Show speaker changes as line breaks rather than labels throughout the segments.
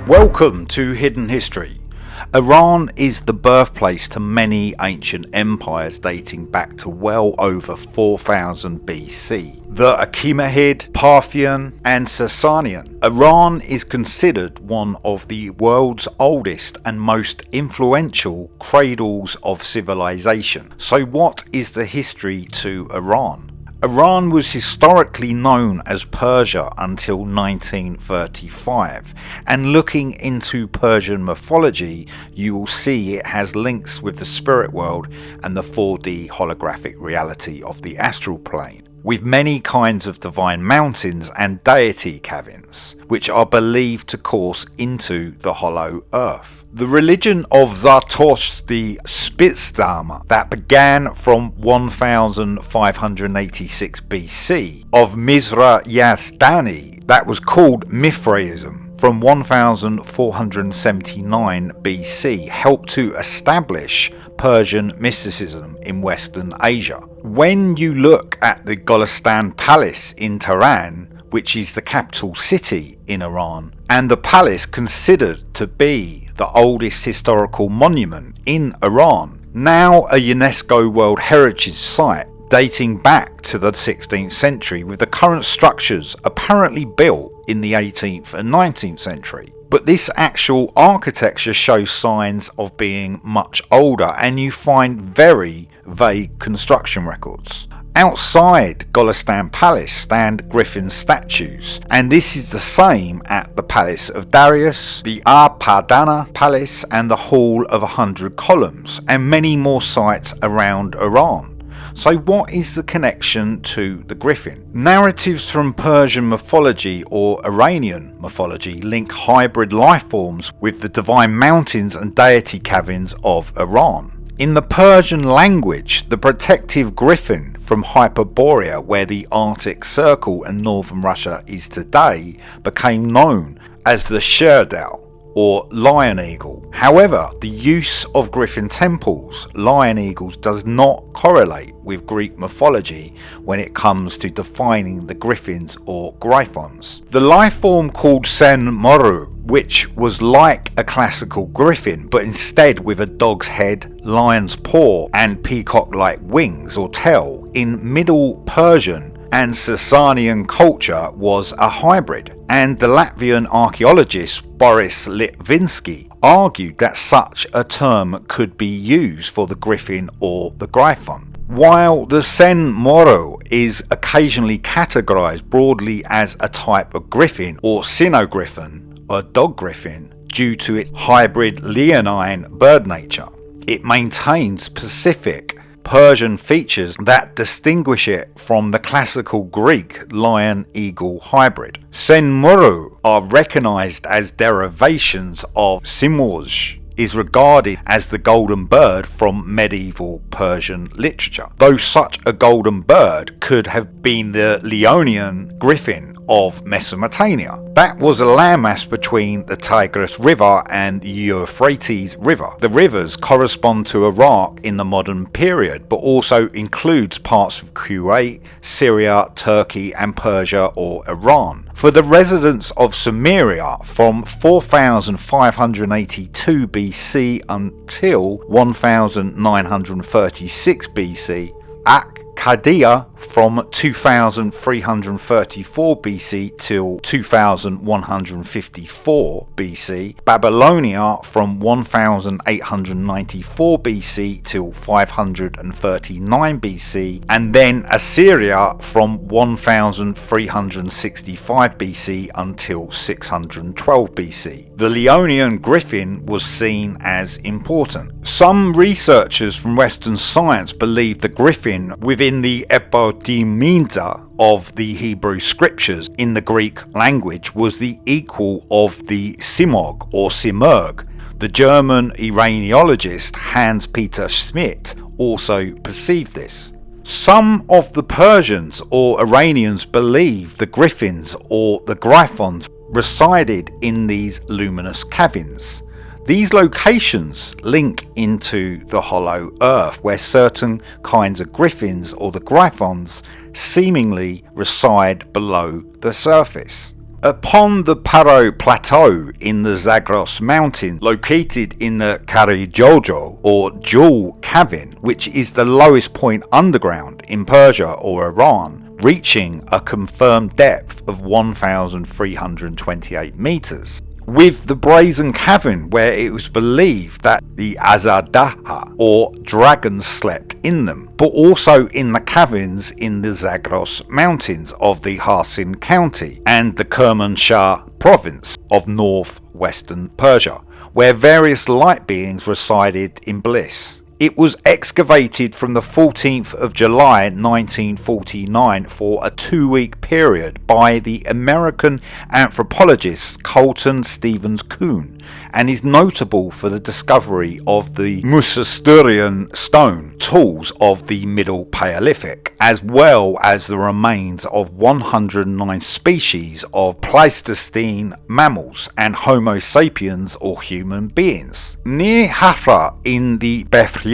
Welcome to Hidden History. Iran is the birthplace to many ancient empires dating back to well over 4000 BC. The Achaemenid, Parthian and Sasanian. Iran is considered one of the world's oldest and most influential cradles of civilization. So what is the history to Iran? Iran was historically known as Persia until 1935, and looking into Persian mythology you will see it has links with the spirit world and the 4D holographic reality of the Astral Plane, with many kinds of divine mountains and deity caverns, which are believed to course into the hollow earth. The religion of Zoroastrian Spitsdharma that began from 1586 BC, of Mizra Yazdani that was called Mithraism from 1479 BC, helped to establish Persian mysticism in Western Asia. When you look at the Golestan Palace in Tehran, which is the capital city in Iran, and the palace considered to be the oldest historical monument in Iran, now a UNESCO World Heritage Site dating back to the 16th century, with the current structures apparently built in the 18th and 19th century. But this actual architecture shows signs of being much older, and you find very vague construction records. Outside Golestan Palace stand Griffin statues, and this is the same at the Palace of Darius, the Arpadana Palace and the Hall of 100 Columns, and many more sites around Iran. So what is the connection to the Griffin? Narratives from Persian mythology or Iranian mythology link hybrid life forms with the divine mountains and deity caverns of Iran. In the Persian language, the protective griffin from Hyperborea, where the Arctic Circle and northern Russia is today, became known as the Sherdal or lion eagle. However, the use of griffin temples, lion eagles, does not correlate with Greek mythology when it comes to defining the griffins or gryphons. The life form called Senmurv, which was like a classical griffin but instead with a dog's head, lion's paw and peacock-like wings or tail, in Middle Persian and Sasanian culture was a hybrid, and the Latvian archaeologist Boris Litvinsky argued that such a term could be used for the griffin or the gryphon. While the Senmurv is occasionally categorized broadly as a type of griffin or cynogriffin, a dog griffin, due to its hybrid leonine bird nature, it maintains specific Persian features that distinguish it from the classical Greek lion-eagle hybrid. Senmurv are recognized as derivations of Simurgh, is regarded as the golden bird from medieval Persian literature, though such a golden bird could have been the Leonian griffin of Mesopotamia. That was a landmass between the Tigris River and the Euphrates River. The rivers correspond to Iraq in the modern period, but also includes parts of Kuwait, Syria, Turkey and Persia or Iran. For the residents of Simurgh from 4582 BC until 1936 BC, Akkadiya from 2334 BC till 2154 BC, Babylonia from 1894 BC till 539 BC, and then Assyria from 1365 BC until 612 BC. The Leonian griffin was seen as important. Some researchers from Western science believe the griffin within the Epidemia of the Hebrew scriptures in the Greek language was the equal of the Simurgh or Simurgh. The German Iraniologist Hans-Peter Schmidt also perceived this. Some of the Persians or Iranians believe the griffins or the gryphons resided in these luminous caverns. These locations link into the hollow earth, where certain kinds of griffins or the gryphons seemingly reside below the surface. Upon the Paro Plateau in the Zagros Mountains, located in the Karijojo or Jewel Cavern, which is the lowest point underground in Persia or Iran, reaching a confirmed depth of 1,328 meters. With the Brazen Cavern, where it was believed that the Azadaha or dragons slept in them, but also in the caverns in the Zagros Mountains of the Harsin County and the Kermanshah province of northwestern Persia, where various light beings resided in bliss. It was excavated from the 14th of July 1949 for a 2-week period by the American anthropologist Colton Stevens Kuhn, and is notable for the discovery of the Musasterian stone tools of the Middle Paleolithic, as well as the remains of 109 species of Pleistocene mammals and Homo sapiens or human beings. Near Hafra in the Bethlehem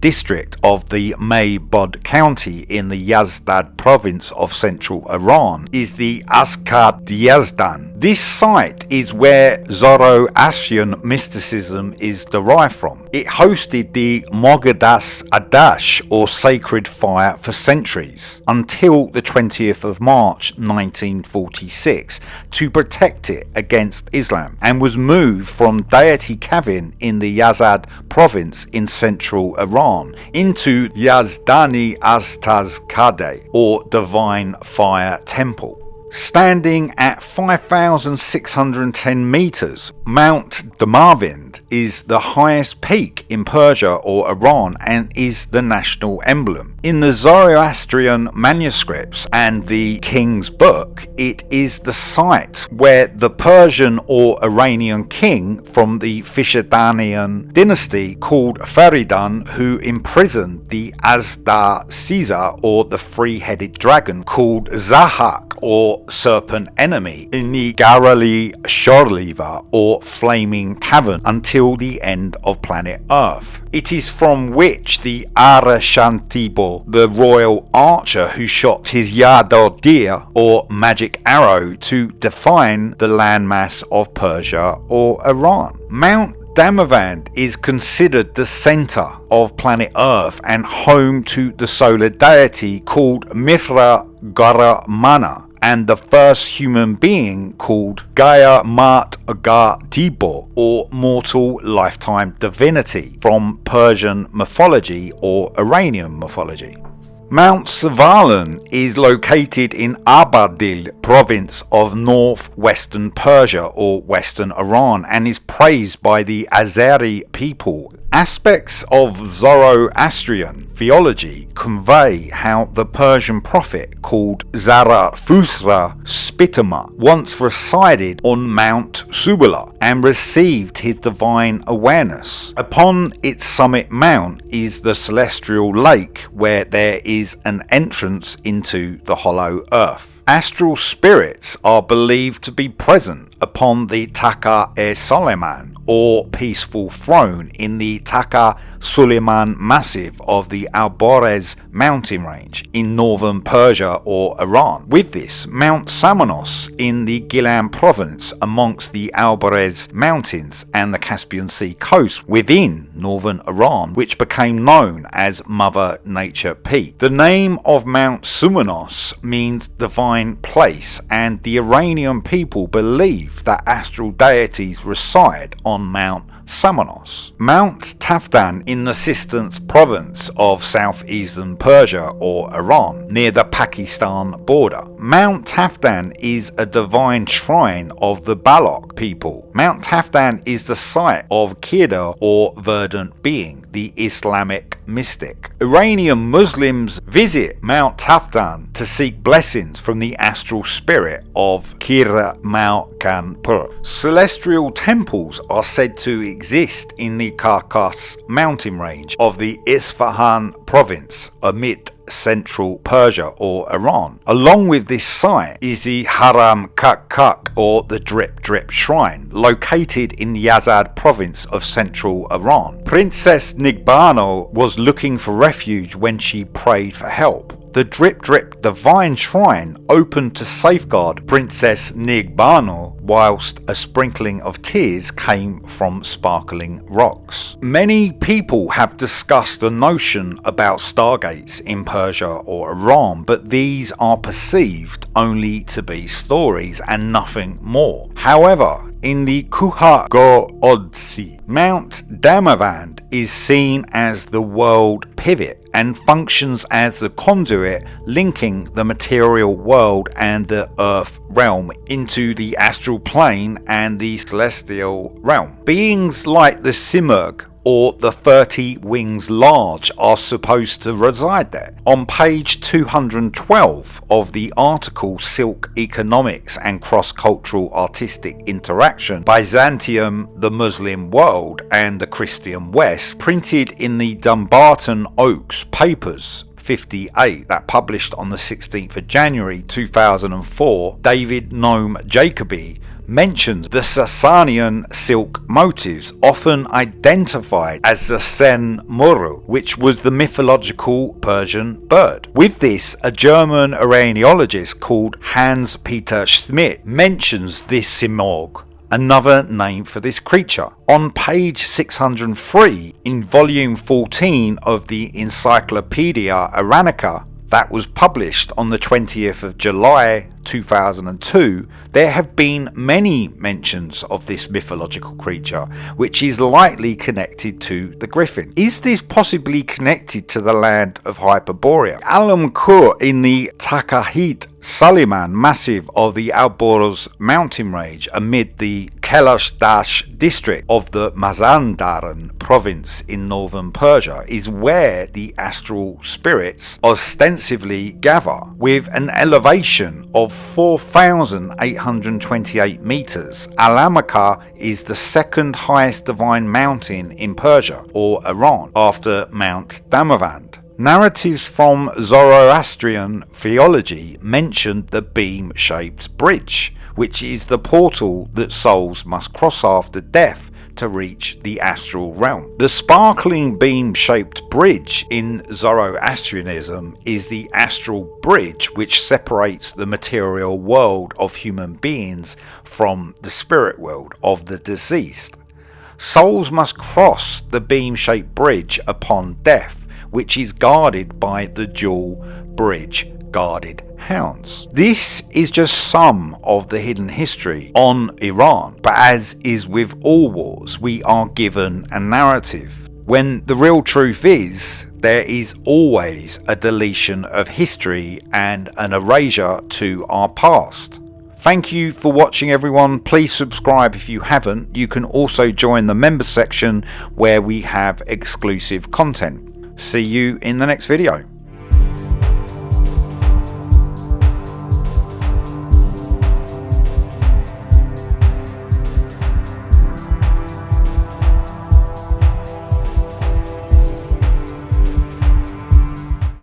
district of the Maybod County in the Yazd province of central Iran is the Askad Yazdan. This site is where Zoroastrian mysticism is derived from. It hosted the Mogadas Adash or sacred fire for centuries until the 20th of March 1946 to protect it against Islam, and was moved from Deity Cavern in the Yazd province in central Iran into Yazdani Astazkadeh or Divine Fire Temple. Standing at 5,610 meters, Mount Damavand is the highest peak in Persia or Iran and is the national emblem. In the Zoroastrian manuscripts and the King's Book, it is the site where the Persian or Iranian king from the Fishadanian dynasty called Faridan, who imprisoned the Azda Caesar or the three-headed dragon called Zahak or serpent enemy in the Garali Shorliva or flaming cavern until the end of planet Earth. It is from which the Arashantibo, the royal archer who shot his Yadodir or magic arrow to define the landmass of Persia or Iran. Mount Damavand is considered the center of planet Earth and home to the solar deity called Mithra Garamana, and the first human being called Gaia Mat Ga Dibo or mortal lifetime divinity from Persian mythology or Iranian mythology. Mount Savalan is located in Abadil province of northwestern Persia or western Iran and is praised by the Azeri people. Aspects of Zoroastrian theology convey how the Persian prophet called Zarathustra Spitama once resided on Mount Subala and received his divine awareness. Upon its summit mount is the celestial lake where there is an entrance into the hollow earth. Astral spirits are believed to be present upon the Taka-e-Suleiman or peaceful throne in the Taka-Suleiman massif of the Alborez mountain range in northern Persia or Iran. With this, Mount Samanos in the Gilan province amongst the Alborez mountains and the Caspian Sea coast within northern Iran, which became known as Mother Nature Peak. The name of Mount Sumanos means divine place, and the Iranian people believe that astral deities reside on Mount Samanos. Mount Taftan in the Sistan province of southeastern Persia or Iran, near the Pakistan border. Mount Taftan is a divine shrine of the Balok people. Mount Taftan is the site of Khidr or verdant being, the Islamic mystic. Iranian Muslims visit Mount Taftan to seek blessings from the astral spirit of Khidr Malkanpur. Celestial temples are said to exist in the Karkas mountain range of the Isfahan province amid central Persia or Iran. Along with this site is the Haram Kakak or the Drip Drip Shrine, located in the Yazd province of central Iran. Princess Nigbano was looking for refuge when she prayed for help. the Drip Drip Divine Shrine opened to safeguard Princess Nigbano, whilst a sprinkling of tears came from sparkling rocks. Many people have discussed the notion about stargates in Persia or Iran, but these are perceived only to be stories and nothing more. However, in the Kuha Go Odsi, Mount Damavand is seen as the world pivot and functions as the conduit linking the material world and the earth realm into the astral plane and the celestial realm. Beings like the Simurgh or the 30 wings large are supposed to reside there. On page 212 of the article Silk Economics and Cross-Cultural Artistic Interaction, Byzantium, the Muslim World and the Christian West, printed in the Dumbarton Oaks Papers 58, that published on the 16th of January 2004, David Noam Jacobi mentions the Sasanian silk motifs, often identified as the Senmurv, which was the mythological Persian bird. With this, a German Iraniologist called Hans Peter Schmidt mentions this Simurgh, another name for this creature. On page 603 in volume 14 of the Encyclopedia Iranica, that was published on the 20th of July 2002, there have been many mentions of this mythological creature, which is likely connected to the griffin. Is this possibly connected to the land of Hyperborea? Alamkuh in the Takahit Suleiman massif of the Zagros mountain range amid the Kailash district of the Mazandaran province in northern Persia is where the astral spirits ostensibly gather. With an elevation of 4,828 meters, Alamkuh is the second highest divine mountain in Persia or Iran after Mount Damavand. Narratives from Zoroastrian theology mentioned the beam-shaped bridge, which is the portal that souls must cross after death to reach the astral realm. The sparkling beam-shaped bridge in Zoroastrianism is the astral bridge which separates the material world of human beings from the spirit world of the deceased. Souls must cross the beam-shaped bridge upon death, which is guarded by the dual bridge guarded hounds. This is just some of the hidden history on Iran, but as is with all wars, we are given a narrative, when the real truth is there is always a deletion of history and an erasure to our past. Thank you for watching, everyone. Please subscribe if you haven't. You can also join the members section where we have exclusive content. See you in the next video.